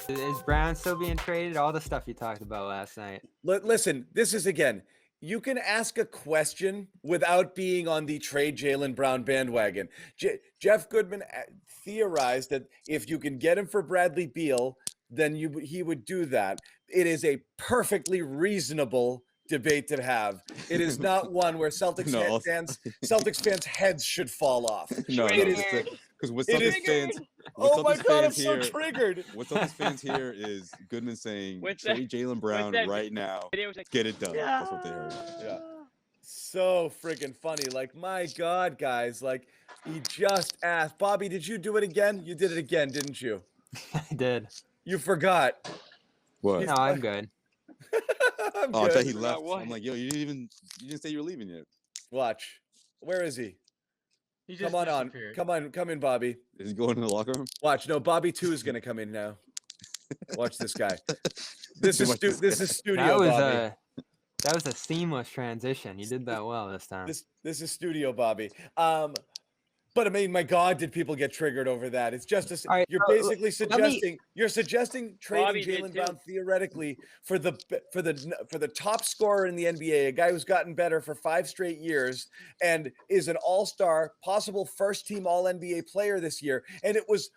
Is Brown still being traded? All the stuff you talked about last night. Listen, this is again. You can ask a question without being on the trade Jaylen Brown bandwagon. Jeff Goodman theorized that if you can get him for Bradley Beal, then he would do that. It is a perfectly reasonable debate to have. It is not one where Celtics fans' heads should fall off. No, because with Celtics fans, oh my God, I'm so triggered. What Celtics fans hear is Goodman saying, trade Jaylen Brown right now. Get it done. That's what they heard. Yeah. So friggin' funny. Like, my God, guys. Like, he just asked. Bobby, did you do it again? You did it again, didn't you? I did. You forgot. What? No, I'm good. I'm I good. thought he left. I'm like, yo, you didn't say you were leaving yet. Watch. Where is he? Come on. Come in, Bobby. Is he going to the locker room? Watch. No, Bobby 2 is gonna come in now. Watch this guy. This is studio, Bobby. That was a seamless transition. You did that well this time. This is studio, Bobby. But I mean, my God, did people get triggered over that? It's just you're basically suggesting trading Jaylen Brown theoretically for the top scorer in the NBA, a guy who's gotten better for 5 straight years and is an all-star, possible first-team All-NBA player this year, and it was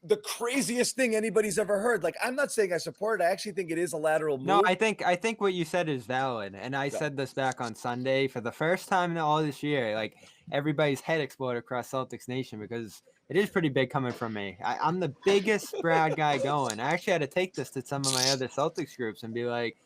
the craziest thing anybody's ever heard. Like, I'm not saying I support it. I actually think it is a lateral move. No, I think what you said is valid. And I said this back on Sunday. For the first time in all this year, like, everybody's head exploded across Celtics Nation because it is pretty big coming from me. I'm the biggest Brad guy going. I actually had to take this to some of my other Celtics groups and be like,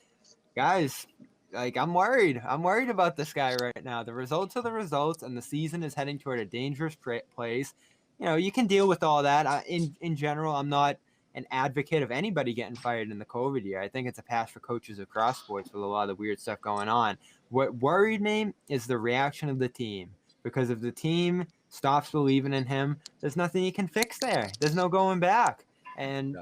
guys, like, I'm worried. I'm worried about this guy right now. The results are the results, and the season is heading toward a dangerous place. You know, you can deal with all that. In general, I'm not an advocate of anybody getting fired in the COVID year. I think it's a pass for coaches across sports with a lot of the weird stuff going on. What worried me is the reaction of the team, because if the team stops believing in him, there's nothing you can fix there. There's no going back. And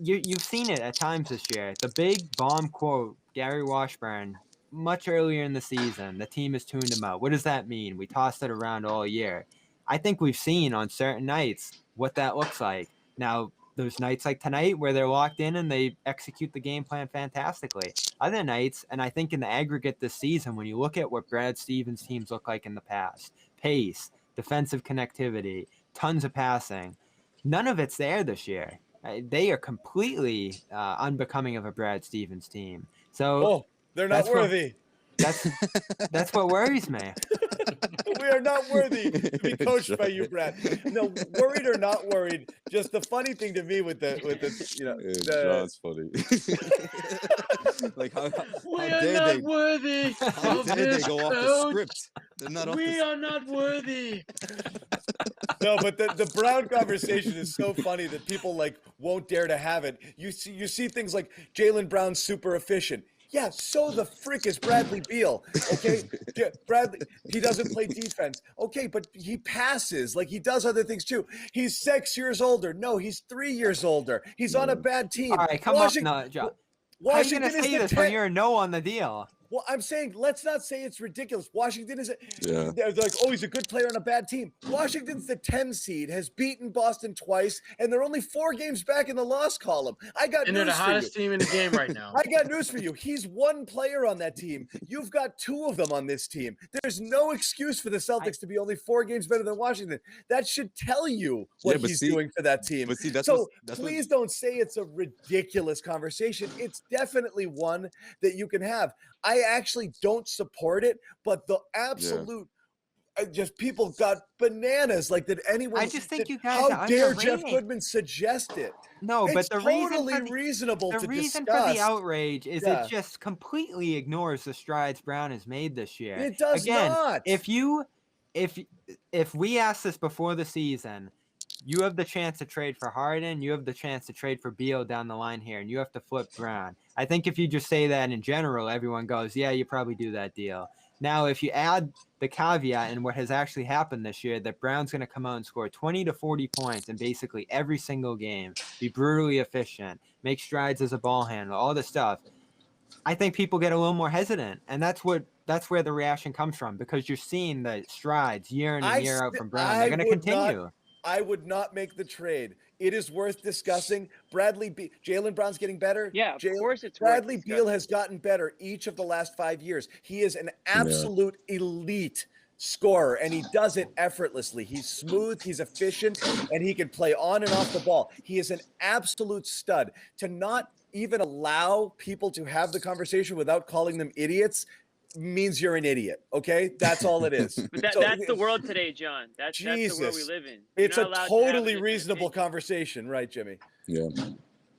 you've seen it at times this year. The big bomb quote, Gary Washburn, much earlier in the season, the team has tuned him out. What does that mean? We tossed it around all year. I think we've seen on certain nights what that looks like. Now, there's nights like tonight where they're locked in and they execute the game plan fantastically. Other nights, and I think in the aggregate this season, when you look at what Brad Stevens' teams look like in the past, pace, defensive connectivity, tons of passing, none of it's there this year. They are completely unbecoming of a Brad Stevens team. So they're not worthy. That's what worries me. We are not worthy to be coached by you, Brad. No, worried or not worried. Just the funny thing to me with the John's funny. Like how dare they worthy? How dare they go off the script? They're not. We are not worthy. No, but the Brown conversation is so funny that people like won't dare to have it. You see things like Jaylen Brown's super efficient. Yeah, so the frick is Bradley Beal, okay? Bradley, he doesn't play defense. Okay, but he passes. Like, he does other things, too. He's 6 years older. No, he's 3 years older. He's on a bad team. All right, come on, John. How are you going to say this when you're a no on the deal? Well, I'm saying, let's not say it's ridiculous. Washington is they're like, oh, he's a good player on a bad team. Washington's the 10 seed, has beaten Boston twice, and they're only 4 games back in the loss column. And they're the hottest team in the game right now. I got news for you. He's one player on that team. You've got 2 of them on this team. There's no excuse for the Celtics to be only 4 games better than Washington. That should tell you what he's doing for that team. But see, please don't say it's a ridiculous conversation. It's definitely one that you can have. I actually don't support it, but the absolute just people got bananas. Like, did anyone? I just think you guys. How dare Jeff Goodman suggest it? No, it's but the totally reasonable to discuss. The reason for the outrage is it just completely ignores the strides Brown has made this year. It does not. If we asked this before the season, you have the chance to trade for Harden, you have the chance to trade for Beal down the line here, and you have to flip Brown. I think if you just say that in general, everyone goes, yeah, you probably do that deal. Now, if you add the caveat in what has actually happened this year, that Brown's going to come out and score 20 to 40 points in basically every single game, be brutally efficient, make strides as a ball handler, all this stuff, I think people get a little more hesitant. And that's where the reaction comes from, because you're seeing the strides year in and year out from Brown. They're going to continue. I would not make the trade. it is worth discussing. Jaylen Brown's getting better. Yeah, of course it's Bradley worth Beal has gotten better each of the last 5 years. He is an absolute elite scorer, and he does it effortlessly. He's smooth, he's efficient, and he can play on and off the ball. He is an absolute stud. To not even allow people to have the conversation without calling them idiots means you're an idiot. Okay, that's all it is. But that's the world today, John. That's the world we live in. It's a totally reasonable conversation, right, Jimmy? Yeah.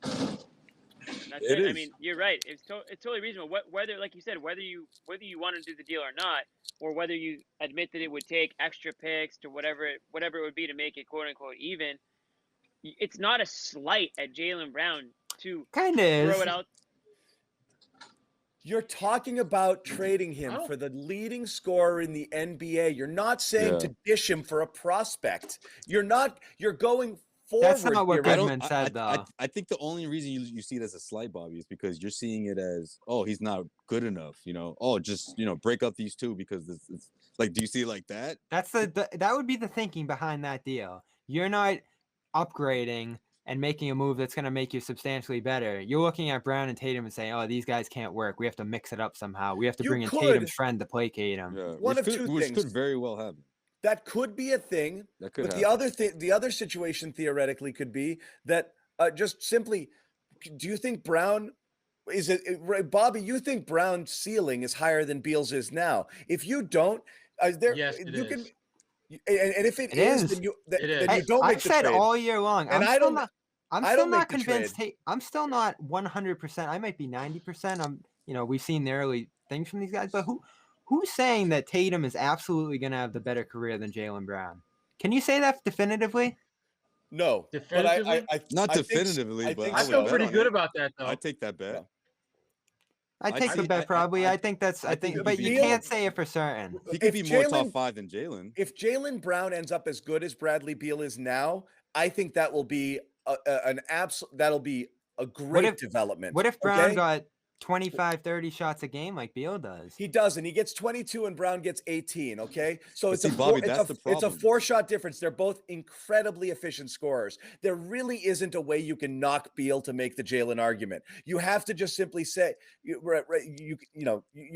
That's it. I mean, you're right. It's totally reasonable. Whether, like you said, whether you want to do the deal or not, or whether you admit that it would take extra picks to whatever it would be to make it quote unquote even. It's not a slight at Jaylen Brown to throw it out. You're talking about trading him for the leading scorer in the NBA. You're not saying to dish him for a prospect. You're going forward. That's not what Goodman said, though. I think the only reason you see it as a slight, Bobby, is because you're seeing it as, oh, he's not good enough. Just break up these two because it's like, do you see it like that? That would be the thinking behind that deal. You're not upgrading and making a move that's going to make you substantially better. You're looking at Brown and Tatum and saying, oh, these guys can't work. We have to mix it up somehow. We have to bring in Tatum's friend to placate him. Yeah. One of two things. Which could very well happen. That could be a thing. That could happen. The other situation theoretically could be that just simply, do you think Brown Bobby, you think Brown's ceiling is higher than Beal's is now? If you don't, yes, it is. can. And if it is, then you don't make the trade. I've said all year long. And I'm still not convinced. I'm still not 100%. I might be 90%. We've seen the early things from these guys, but who's saying that Tatum is absolutely going to have the better career than Jaylen Brown? Can you say that definitively? No, definitively. Not definitively, but I feel pretty good about that, though. I take that bet. I take the bet probably. I think, but you can't say it for certain. He could be more top 5 than Jaylen. If Jaylen Brown ends up as good as Bradley Beal is now, I think that will be that'll be a great development. What if Brown got 25, 30 shots a game like Beal does? He doesn't. He gets 22 and Brown gets 18, okay? So it's a 4-shot difference. They're both incredibly efficient scorers. There really isn't a way you can knock Beal to make the Jaylen argument. You have to just simply say you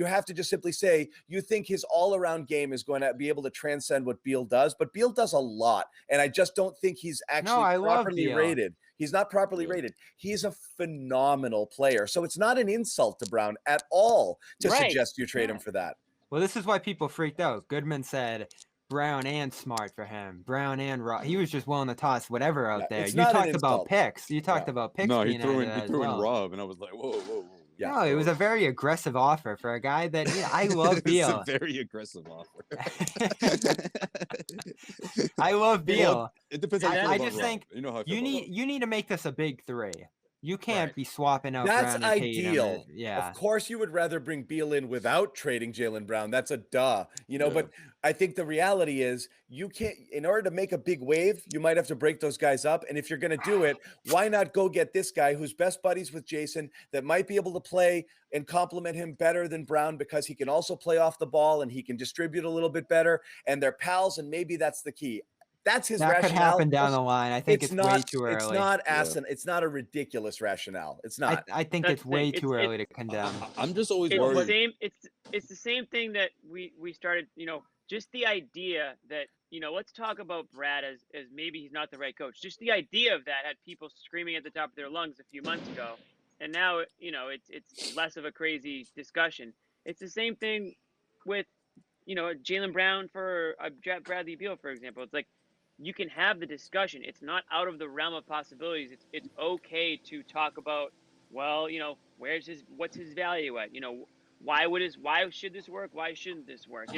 have to just simply say you think his all-around game is going to be able to transcend what Beal does, but Beal does a lot, and I just don't think he's actually properly rated. He's not properly rated. He's a phenomenal player. So it's not an insult to Brown at all to suggest you trade him for that. Well, this is why people freaked out. Goodman said Brown and Smart for him. Brown and Rob. He was just willing to toss whatever out there. You talked about picks. You talked about picks. No, he threw in Rob, and I was like, whoa. Yeah, no, it was a very aggressive offer for a guy that I love Beal. It's a very aggressive offer. I love Beal. It depends. I just think you need to make this a big three. You can't be swapping out. That's Brown ideal. Yeah. Of course, you would rather bring Beal in without trading Jaylen Brown. That's a duh. But I think the reality is you can't. In order to make a big wave, you might have to break those guys up. And if you're going to do it, why not go get this guy who's best buddies with Jayson that might be able to play and complement him better than Brown because he can also play off the ball and he can distribute a little bit better. And they're pals, and maybe that's the key. That's his rationale. That could happen down the line. I think it's way too early. It's not a ridiculous rationale. It's not. I think it's way too early to condemn. I'm just always worried. It's the same thing that we started. Just the idea that let's talk about Brad as maybe he's not the right coach. Just the idea of that had people screaming at the top of their lungs a few months ago, and now it's less of a crazy discussion. It's the same thing with Jaylen Brown for Bradley Beal, for example. It's like, you can have the discussion. It's not out of the realm of possibilities. It's okay to talk about, what's his value at? Why should this work? Why shouldn't this work?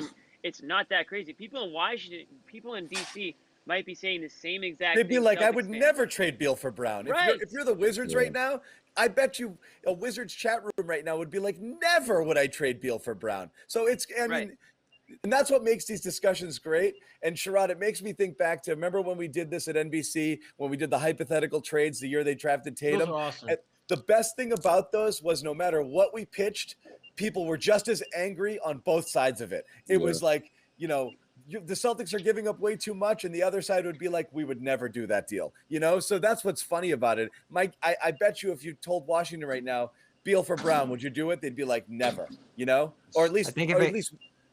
It's not that crazy. People in DC might be saying the same exact thing. They'd be like, I would never trade Beal for Brown. If you're the Wizards right now, I bet you a Wizards chat room right now would be like, never would I trade Beal for Brown. So and that's what makes these discussions great. And Sherrod, it makes me think back to, remember when we did this at NBC, when we did the hypothetical trades the year they drafted Tatum? Those are awesome. And the best thing about those was no matter what we pitched, people were just as angry on both sides of it. It was like, the Celtics are giving up way too much, and the other side would be like, we would never do that deal, So that's what's funny about it. Mike, I bet you if you told Washington right now, Beal for Brown, would you do it? They'd be like, never, or at least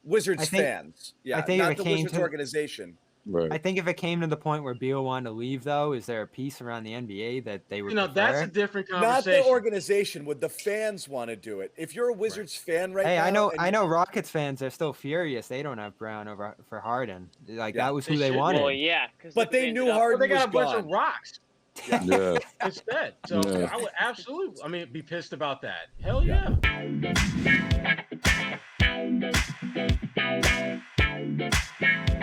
Wizards fans. Yeah, not the Wizards organization. Right. I think if it came to the point where Beal wanted to leave, though, is there a piece around the NBA that they would prefer? That's a different conversation. Not the organization. Would the fans want to do it? If you're a Wizards fan right now. Hey, I know Rockets fans are still furious. They don't have Brown for Harden. That was who they wanted. Well, yeah. But they knew Harden they got a was bunch of rocks. Yeah. Instead. So I would absolutely, be pissed about that. Hell yeah. Yeah.